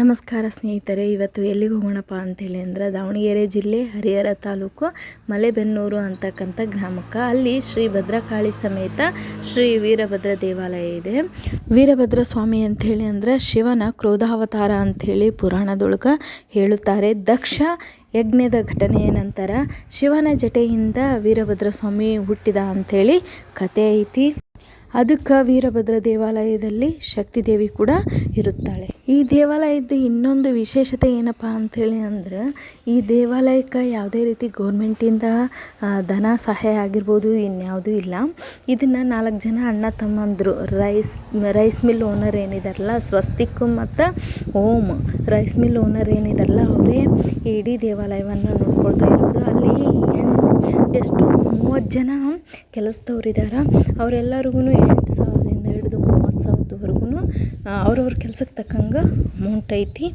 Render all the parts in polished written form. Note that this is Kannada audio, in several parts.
ನಮಸ್ಕಾರ ಸ್ನೇಹಿತರೆ, ಇವತ್ತು ಎಲ್ಲಿಗೆ ಹೋಗೋಣಪ್ಪ ಅಂಥೇಳಿ ಅಂದ್ರೆ ದಾವಣಗೆರೆ ಜಿಲ್ಲೆ ಹರಿಹರ ತಾಲೂಕು ಮಲೆಬೆನ್ನೂರು ಅಂತಕ್ಕಂಥ ಗ್ರಾಮಕ್ಕೆ. ಅಲ್ಲಿ ಶ್ರೀ ಭದ್ರಕಾಳಿ ಸಮೇತ ಶ್ರೀ ವೀರಭದ್ರ ದೇವಾಲಯ ಇದೆ. ವೀರಭದ್ರ ಸ್ವಾಮಿ ಅಂಥೇಳಿ ಅಂದ್ರೆ ಶಿವನ ಕ್ರೋಧಾವತಾರ ಅಂಥೇಳಿ ಪುರಾಣದೊಳಗೆ ಹೇಳುತ್ತಾರೆ. ದಕ್ಷ ಯಜ್ಞದ ಘಟನೆಯ ನಂತರ ಶಿವನ ಜಟೆಯಿಂದ ವೀರಭದ್ರ ಸ್ವಾಮಿ ಹುಟ್ಟಿದ ಅಂಥೇಳಿ ಕಥೆ ಐತಿ. ಅದಕ್ಕೆ ವೀರಭದ್ರ ದೇವಾಲಯದಲ್ಲಿ ಶಕ್ತಿ ದೇವಿ ಕೂಡ ಇರುತ್ತಾಳೆ. ಈ ದೇವಾಲಯದ ಇನ್ನೊಂದು ವಿಶೇಷತೆ ಏನಪ್ಪ ಅಂಥೇಳಿ ಅಂದ್ರೆ, ಈ ದೇವಾಲಯಕ್ಕೆ ಯಾವುದೇ ರೀತಿ ಗೌರ್ಮೆಂಟಿಂದ ಧನ ಸಹಾಯ ಆಗಿರ್ಬೋದು ಇನ್ಯಾವುದೂ ಇಲ್ಲ. ಇದನ್ನು 4 ಜನ ಅಣ್ಣ ತಮ್ಮಂದರು ರೈಸ್ ಮಿಲ್ ಓನರ್ ಏನಿದಾರಲ್ಲ, ಸ್ವಸ್ತಿಕ್ ಮತ್ತು ಓಂ ರೈಸ್ ಮಿಲ್ ಓನರ್ ಏನಿದಾರಲ್ಲ, ಅವರೇ ಇಡೀ ದೇವಾಲಯವನ್ನು ನೋಡ್ಕೊಳ್ತಾ ಇರೋದು. ಅಲ್ಲಿ ಎಷ್ಟು 30 ಜನ ಕೆಲಸದವ್ರಿದ್ದಾರೆ. ಅವರೆಲ್ಲರಿಗೂ 8,000ದಿಂದ ಹಿಡಿದು 30,000ದವರೆಗೂ ಅವ್ರವ್ರ ಕೆಲಸಕ್ಕೆ ತಕ್ಕಂಗೆ ಅಮೌಂಟ್ ಐತಿ.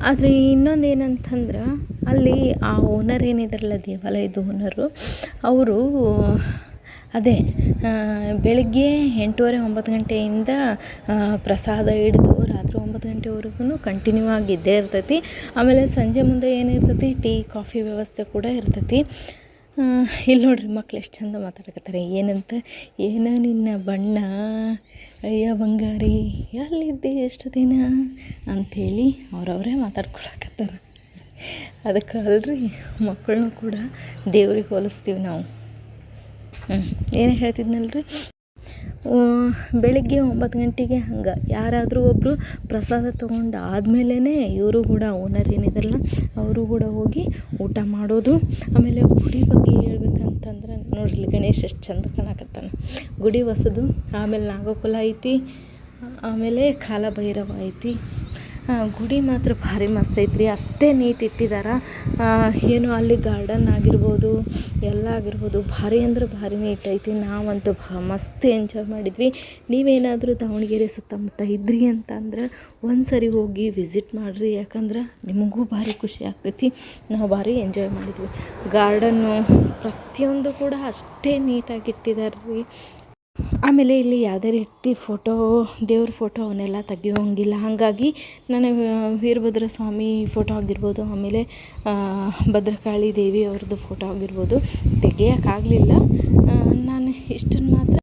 ಆದರೆ ಇನ್ನೊಂದು ಏನಂತಂದ್ರೆ, ಅಲ್ಲಿ ಆ ಓನರ್ ಏನಿದಾರಲ್ಲ, ದೇವಾಲಯದ ಓನರು, ಅವರು ಬೆಳಗ್ಗೆ 8:30-9 ಗಂಟೆಯಿಂದ ಪ್ರಸಾದ ಹಿಡಿದು ರಾತ್ರಿ 9 ಗಂಟೆವರೆಗೂ ಕಂಟಿನ್ಯೂ ಆಗಿದ್ದೇ ಇರ್ತೈತಿ. ಆಮೇಲೆ ಸಂಜೆ ಮುಂದೆ ಏನಿರ್ತೈತಿ, ಟೀ ಕಾಫಿ ವ್ಯವಸ್ಥೆ ಕೂಡ ಇರ್ತೈತಿ. ಇಲ್ಲಿ ನೋಡ್ರಿ, ಮಕ್ಳು ಎಷ್ಟು ಚಂದ ಮಾತಾಡಕತ್ತಾರೆ. ಏನಂತ, ಏನ ನಿನ್ನ ಬಣ್ಣ, ಅಯ್ಯ ಬಂಗಾರಿ, ಎಲ್ಲಿದ್ದೆ ಎಷ್ಟು ದಿನ ಅಂಥೇಳಿ ಅವರವರೇ ಮಾತಾಡ್ಕೊಳಕತ್ತಾರೆ. ಅದಕ್ಕೆ ಅಲ್ರಿ, ಮಕ್ಕಳನ್ನೂ ಕೂಡ ದೇವ್ರಿಗೆ ಹೋಲಿಸ್ತೀವಿ ನಾವು. ಏನು ಹೇಳ್ತಿದ್ನಲ್ರಿ, ಬೆಳಿಗ್ಗೆ 9 ಗಂಟೆಗೆ ಹಂಗೆ ಯಾರಾದರೂ ಒಬ್ಬರು ಪ್ರಸಾದ ತೊಗೊಂಡು ಆದಮೇಲೆ ಇವರು ಕೂಡ ಓನರ್ ಏನಿದಾರಲ್ಲ ಅವರು ಕೂಡ ಹೋಗಿ ಊಟ ಮಾಡೋದು. ಆಮೇಲೆ ಗುಡಿ ಬಗ್ಗೆ ಹೇಳ್ಬೇಕಂತಂದ್ರೆ ನೋಡ್ರಿ, ಗಣೇಶ ಎಷ್ಟು ಚಂದ ಕಾಣಕತ್ತಾನ. ಗುಡಿ ಹೊಸದು, ಆಮೇಲೆ ನಾಗಕುಲ ಐತಿ, ಆಮೇಲೆ ಕಾಲಭೈರವ ಐತಿ. ಗುಡಿ ಮಾತ್ರ ಭಾರಿ ಮಸ್ತ್ ಐತ್ರಿ. ಅಷ್ಟೇ ನೀಟ್ ಇಟ್ಟಿದ್ದಾರೆ. ಏನು ಅಲ್ಲಿ ಗಾರ್ಡನ್ ಆಗಿರ್ಬೋದು, ಎಲ್ಲ ಆಗಿರ್ಬೋದು, ಭಾರಿ ಅಂದ್ರೆ ಭಾರಿ ನೀಟ್ ಐತಿ. ನಾವಂತೂ ಮಸ್ತ್ ಎಂಜಾಯ್ ಮಾಡಿದ್ವಿ. ನೀವೇನಾದರೂ ದಾವಣಗೆರೆ ಸುತ್ತಮುತ್ತ ಇದ್ರಿ ಅಂತ ಅಂದ್ರೆ ಒಂದು ಸರಿ ಹೋಗಿ ವಿಸಿಟ್ ಮಾಡಿರಿ. ಯಾಕಂದ್ರೆ ನಿಮಗೂ ಭಾರಿ ಖುಷಿ ಆಗ್ತೈತಿ. ನಾವು ಭಾರಿ ಎಂಜಾಯ್ ಮಾಡಿದ್ವಿ. ಗಾರ್ಡನ್ನು ಪ್ರತಿಯೊಂದು ಕೂಡ ಅಷ್ಟೇ ನೀಟಾಗಿ ಇಟ್ಟಿದ್ದಾರೆ ರೀ. ಆಮೇಲೆ ಇಲ್ಲಿ ಯಾವುದೇ ರೀತಿ ದೇವ್ರ ಫೋಟೋ ಅವನ್ನೆಲ್ಲ ತೆಗಿಯೋಂಗಿಲ್ಲ. ಹಾಗಾಗಿ ನಾನು ವೀರಭದ್ರ ಸ್ವಾಮಿ ಫೋಟೋ ಆಗಿರ್ಬೋದು, ಆಮೇಲೆ ಭದ್ರಕಾಳಿ ದೇವಿ ಅವ್ರದ್ದು ಫೋಟೋ ಆಗಿರ್ಬೋದು ತೆಗಿಯೋಕ್ಕಾಗಲಿಲ್ಲ. ನಾನು ಇಷ್ಟನ್ನು ಮಾತ್ರ